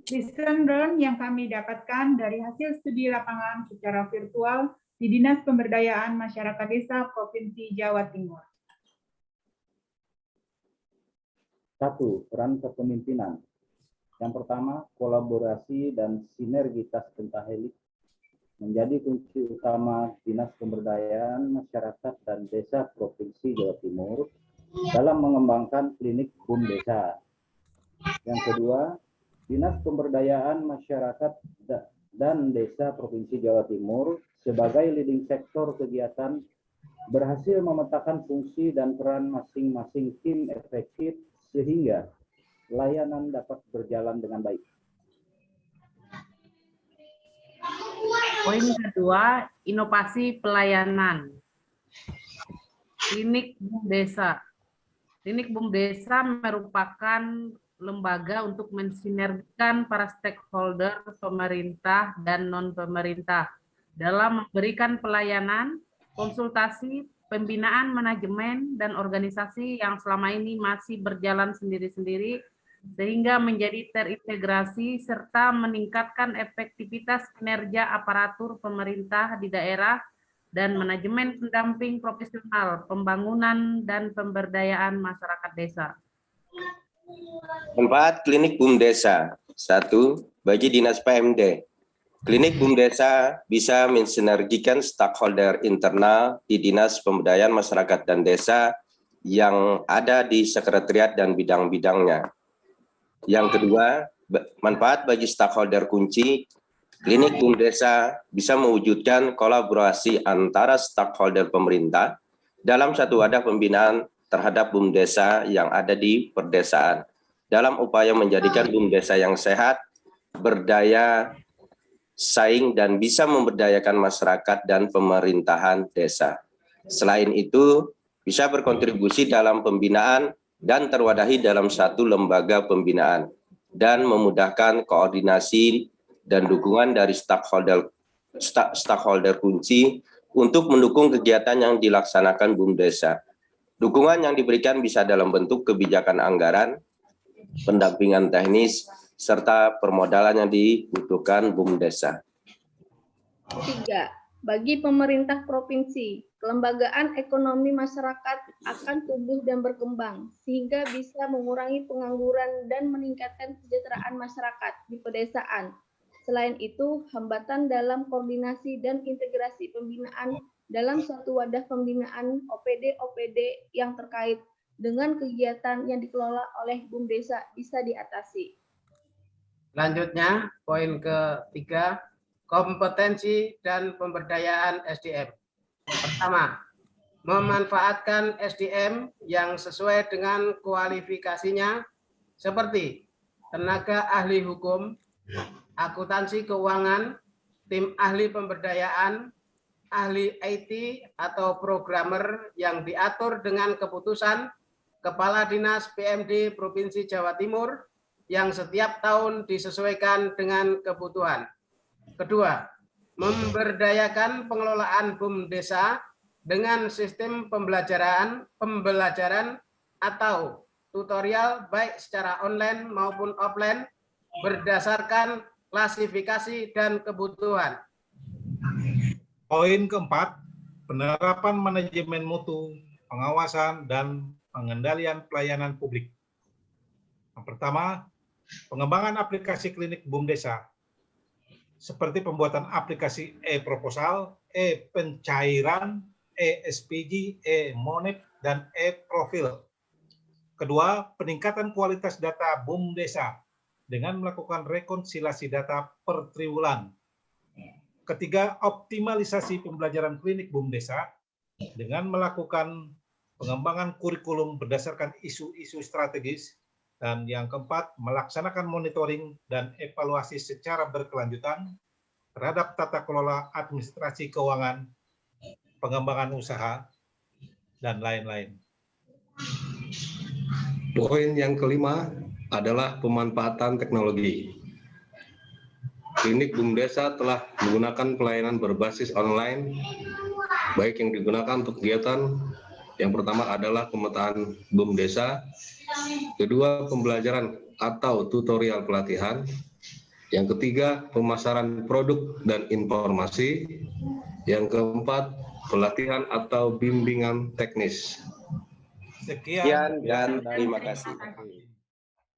Lesson learned yang kami dapatkan dari hasil studi lapangan secara virtual di Dinas Pemberdayaan Masyarakat Desa Provinsi Jawa Timur. 1. Peran kepemimpinan. Yang pertama, kolaborasi dan sinergitas pentahelik menjadi kunci utama Dinas Pemberdayaan Masyarakat dan Desa Provinsi Jawa Timur dalam mengembangkan klinik BUMDesa. Yang kedua, Dinas Pemberdayaan Masyarakat dan Desa Provinsi Jawa Timur sebagai leading sektor kegiatan berhasil memetakan fungsi dan peran masing-masing tim efektif sehingga layanan dapat berjalan dengan baik. Poin kedua, inovasi pelayanan. Klinik BUMDesa. Klinik BUMDesa merupakan lembaga untuk mensinergikan para stakeholder pemerintah dan non-pemerintah dalam memberikan pelayanan, konsultasi, pembinaan manajemen, dan organisasi yang selama ini masih berjalan sendiri-sendiri sehingga menjadi terintegrasi serta meningkatkan efektivitas kinerja aparatur pemerintah di daerah dan manajemen pendamping profesional pembangunan dan pemberdayaan masyarakat desa. Manfaat klinik BUMDesa. 1. Bagi Dinas PMD. Klinik BUMDesa bisa mensinergikan stakeholder internal di Dinas Pemberdayaan Masyarakat dan Desa yang ada di sekretariat dan bidang-bidangnya. Yang kedua, manfaat bagi stakeholder kunci. Klinik BUMDesa bisa mewujudkan kolaborasi antara stakeholder pemerintah dalam satu wadah pembinaan terhadap BUMDesa yang ada di perdesaan dalam upaya menjadikan BUMDesa yang sehat, berdaya saing, dan bisa memberdayakan masyarakat dan pemerintahan desa. Selain itu, bisa berkontribusi dalam pembinaan dan terwadahi dalam satu lembaga pembinaan dan memudahkan koordinasi dan dukungan dari stakeholder kunci untuk mendukung kegiatan yang dilaksanakan BUMDesa. Dukungan yang diberikan bisa dalam bentuk kebijakan anggaran, pendampingan teknis, serta permodalan yang dibutuhkan BUMDesa. 3. Bagi pemerintah provinsi, kelembagaan ekonomi masyarakat akan tumbuh dan berkembang, sehingga bisa mengurangi pengangguran dan meningkatkan kesejahteraan masyarakat di pedesaan. Selain itu, hambatan dalam koordinasi dan integrasi pembinaan dalam suatu wadah pembinaan OPD-OPD yang terkait dengan kegiatan yang dikelola oleh BUMDesa bisa diatasi. Selanjutnya, poin ketiga, kompetensi dan pemberdayaan SDM. Pertama, memanfaatkan SDM yang sesuai dengan kualifikasinya seperti tenaga ahli hukum, akuntansi keuangan, tim ahli pemberdayaan, ahli IT atau programmer yang diatur dengan keputusan Kepala Dinas PMD Provinsi Jawa Timur yang setiap tahun disesuaikan dengan kebutuhan. Kedua, memberdayakan pengelolaan BUMDesa dengan sistem pembelajaran atau tutorial baik secara online maupun offline berdasarkan klasifikasi dan kebutuhan. Poin keempat, penerapan manajemen mutu, pengawasan, dan pengendalian pelayanan publik. Yang pertama, pengembangan aplikasi klinik BUMDesa, seperti pembuatan aplikasi e-proposal, e-pencairan, e-SPG, e-monep, dan e-profil. Kedua, peningkatan kualitas data BUMDesa dengan melakukan rekonsiliasi data per triwulan. Ketiga, optimalisasi pembelajaran klinik BUMDesa dengan melakukan pengembangan kurikulum berdasarkan isu-isu strategis. Dan yang keempat, melaksanakan monitoring dan evaluasi secara berkelanjutan terhadap tata kelola administrasi keuangan, pengembangan usaha, dan lain-lain. Poin yang kelima adalah pemanfaatan teknologi. Klinik BUMDesa telah menggunakan pelayanan berbasis online, baik yang digunakan untuk kegiatan yang pertama adalah pemetaan BUMDesa, Kedua, pembelajaran atau tutorial pelatihan. Yang ketiga, pemasaran produk dan informasi. Yang keempat, pelatihan atau bimbingan teknis. Sekian Dan terima kasih. kasih.